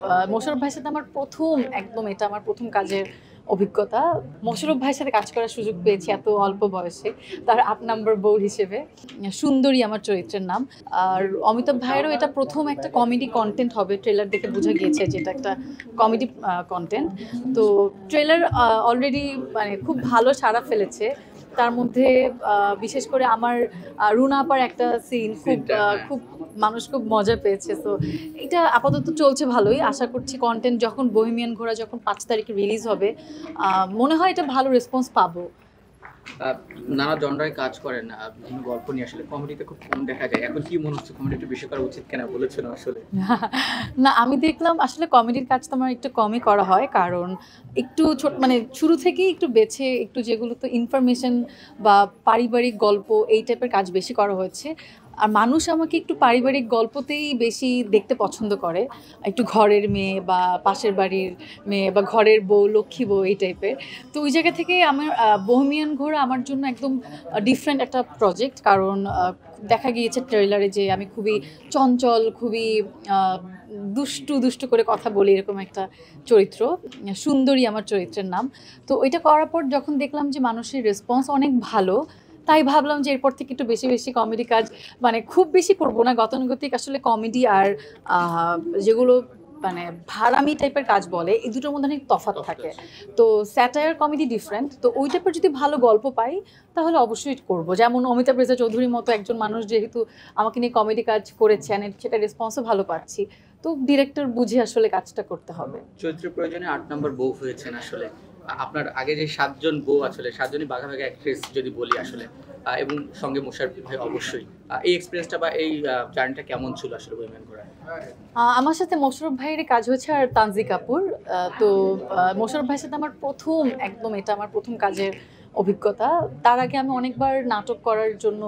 মোশাররফ ভাইয়ের সাথে আমার এটা আমার ১ম কাজের অভিজ্ঞতা। মোশাররফ ভাইয়ের সাথে কাজ করার সুযোগ পেয়েছি এত অল্প বয়সে। তার ৮ নাম্বার বউ হিসেবে। সুন্দরী আমার চরিত্রের নাম। আর অমিতাভ ভাইয়েরও এটা ১ম একটা কমেডি কনটেন্ট হবে। ট্রেলার দেখে বোঝা গিয়েছে যে এটা একটা কমেডি কনটেন্ট। তো ট্রেলার অলরেডি মানে খুব ভালো সাড়া ফেলেছে। তার মধ্যে বিশেষ করে আমার রুনা আপার একটা সিন খুব মানুষ খুব মজা পেয়েছে। তো এটা আপাতত চলছে ভালোই। আশা করছি কনটেন্ট যখন বহেমিয়ান ঘোড়া যখন ৫ তারিখে রিলিজ হবে মনে হয় এটা ভালো রেসপন্স পাবো। নানা জনরায় কাজ করেন, বিভিন্ন গল্প নিয়ে আসলে কমেডিতে খুব কম দেখা যায়। এখন কি মনে হচ্ছে কমেডি একটু বেশি করা উচিত কিনা বলেছেন আসলে? না, আমি দেখলাম আসলে কমেডির কাজ তো আমার একটু কমই করা হয়। কারণ একটু মানে শুরু থেকেই একটু বেছে একটু যেগুলো তো ইনফরমেশন বা পারিবারিক গল্প এই টাইপের কাজ বেশি করা হয়েছে। আর মানুষ আমাকে একটু পারিবারিক গল্পতেই বেশি দেখতে পছন্দ করে। একটু ঘরের মেয়ে বা পাশের বাড়ির মেয়ে বা ঘরের বউ, লক্ষ্মী বউ এই টাইপের। তো ওই জায়গা থেকে আমার বহেমিয়ান ঘোড়া আমার জন্য একদম ডিফারেন্ট একটা প্রজেক্ট। কারণ দেখা গিয়েছে ট্রেলারে যে আমি খুবই চঞ্চল, খুবই দুষ্টু করে কথা বলি, এরকম একটা চরিত্র। সুন্দরী আমার চরিত্রের নাম। তো ওইটা করার পর যখন দেখলাম যে মানুষের রেসপন্স অনেক ভালো, তাই ভাবলাম যে এরপর থেকে একটু বেশি বেশি কমেডি কাজ মানে খুব বেশি করবো না, গতানুগতিক আসলে কমেডি আর যেগুলো মানে ভাড়ামি টাইপের কাজ বলে এই দুটোর মধ্যে অনেক তফাৎ থাকে। তো স্যাটায়ার কমেডি ডিফারেন্ট, তো ওই টাইপের যদি ভালো গল্প পাই তাহলে অবশ্যই করব। যেমন অমিতাভ রেজা চৌধুরীর মতো একজন মানুষ যেহেতু আমাকে নিয়ে কমেডি কাজ করেছেন, সেটা রেসপন্সও ভালো পাচ্ছি। তো ডিরেক্টর বুঝে আসলে কাজটা করতে হবে। চরিত্র প্রয়োজনে ৮ নম্বর বউ হয়েছেন আসলে। আপনার আগে যে ৭ জন বউ আসলে ৭ জনই বাঘাবাগি অ্যাক্ট্রেস যদি বলি আসলে, এবং সঙ্গে মোশাররফ ভাই অবশ্যই। এই এক্সপেরিয়েন্সটা বা এই জার্নিটা কেমন ছিল আসলে বহিমিয়ান ঘোড়ায়? আমার সাথে মোশাররফ ভাইয়ের কাজ হয়েছে আর তানজিক আপুর। তো মোশাররফ ভাইয়ের সাথে আমার এটা আমার ১ম কাজের অভিজ্ঞতা। তার আগে আমি অনেকবার নাটক করার জন্য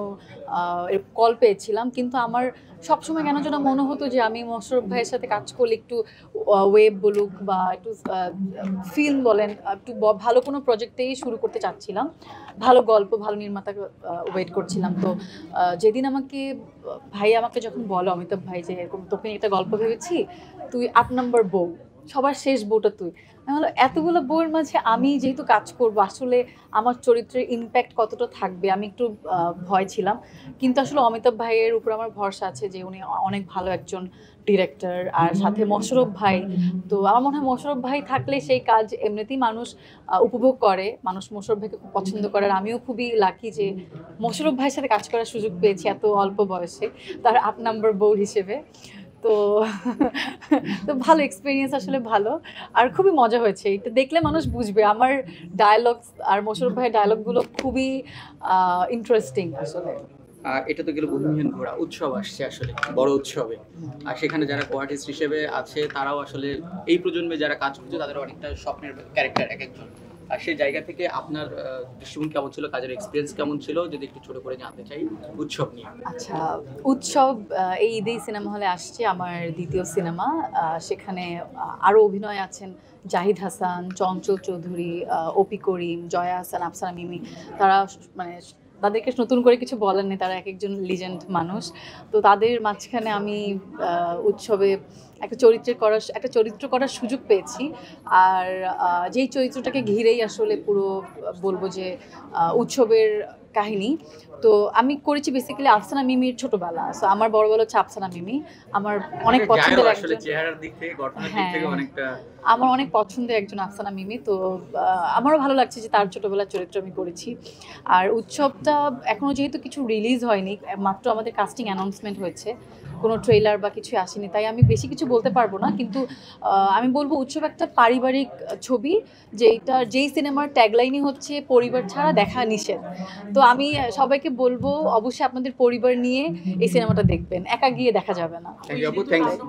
কল পেয়েছিলাম, কিন্তু আমার সবসময় কেন যেন মনে হতো যে আমি মোশাররফ ভাইয়ের সাথে কাজ করলে একটু ওয়েব বলুক বা একটু ফিল্ম বলেন, একটু ভালো কোনো প্রজেক্টেই শুরু করতে চাচ্ছিলাম। ভালো গল্প, ভালো নির্মাতাকে ওয়েট করছিলাম। তো যেদিন ভাই আমাকে যখন বলে অমিতাভ ভাই যে এরকম তোকে একটা গল্প ভেবেছি, তুই ৮ নম্বর বউ, সবার শেষ বউটা তুই। আমি বললাম এতগুলো বউয়ের মাঝে আমি যেহেতু কাজ করবো আসলে আমার চরিত্রের ইম্প্যাক্ট কতটা থাকবে, আমি একটু ভয় ছিলাম। কিন্তু আসলে অমিতাভ ভাইয়ের উপর আমার ভরসা আছে যে উনি অনেক ভালো একজন ডিরেক্টর, আর সাথে মোশাররফ ভাই। তো আমার মনে হয় মোশাররফ ভাই থাকলে সেই কাজ এমনিতেই মানুষ উপভোগ করে, মানুষ মোশাররফ ভাইকে খুব পছন্দ করে। আর আমিও খুবই লাকি যে মোশাররফ ভাইয়ের সাথে কাজ করার সুযোগ পেয়েছি এত অল্প বয়সে, তার ৮ নাম্বার বউ হিসেবে। তো তো ভালো এক্সপিরিয়েন্স, আসলে ভালো। আর খুবই মজা হয়েছে, এটা দেখলে মানুষ বুঝবে। আমার ডায়ালগস আর মোশাররফ ভাইয়ের ডায়ালগগুলো খুবই ইন্টারেস্টিং আসলে। এটা তো গেল বহিমিয়ান ঘোড়া। উৎসব আসছে আসলে, বড় উৎসবে। আর সেখানে যারা কোয়ার্টিস্ট হিসেবে আছে তারাও আসলে এই প্রজন্মে যারা কাজ করছে তাদের অনেকটা স্বপ্নের ক্যারেক্টার একজন। আর সেই জায়গা থেকে আপনার দৃষ্টিভঙ্গি কেমন ছিল, কাজের এক্সপিরিয়েন্স কেমন ছিল, যদি একটু ছোট করে জানতে চাই উৎসব নিয়ে। আচ্ছা, উৎসব এই ঈদেই সিনেমা হলে আসছে, আমার দ্বিতীয় সিনেমা। সেখানে আরও অভিনয় আছেন জাহিদ হাসান, চঞ্চল চৌধুরী, অপি করিম, জয়া হাসান, আফসানা মিমি। তারা মানে তাদেরকে নতুন করে কিছু বলার নেই, তারা এক একজন লিজেন্ড মানুষ। তো তাদের মাঝখানে আমি উৎসবে একটা চরিত্র করার সুযোগ পেয়েছি। আর যেই চরিত্রটাকে ঘিরেই আসলে পুরো বলবো যে উৎসবের কাহিনী। তো আমি করেছি বেসিক্যালি আফসানা মিমির ছোটবেলা। সো আমার বড়বেলা হচ্ছে আফসানা মিমি। আমার অনেক পছন্দের আসলে একজন, চেহারার দিক থেকে, গঠনের দিক থেকে অনেকটা আমার অনেক পছন্দের একজন আফসানা মিমি। তো আমারও ভালো লাগছে যে তার ছোটবেলার চরিত্র আমি করেছি। আর উৎসবটা এখনও যেহেতু কিছু রিলিজ হয়নি, মাত্র আমাদের কাস্টিং অ্যানাউন্সমেন্ট হয়েছে, কোনো ট্রেলার বা কিছু আসেনি, তাই আমি বেশি কিছু বলতে পারবো না। কিন্তু আমি বলবো উৎসব একটা পারিবারিক ছবি, যেই সিনেমার ট্যাগলাইনই হচ্ছে পরিবার ছাড়া দেখা নিষেধ। তো আমি সবাইকে বলবো অবশ্যই আপনাদের পরিবার নিয়ে এই সিনেমাটা দেখবেন, একা গিয়ে দেখা যাবে না। Thank you.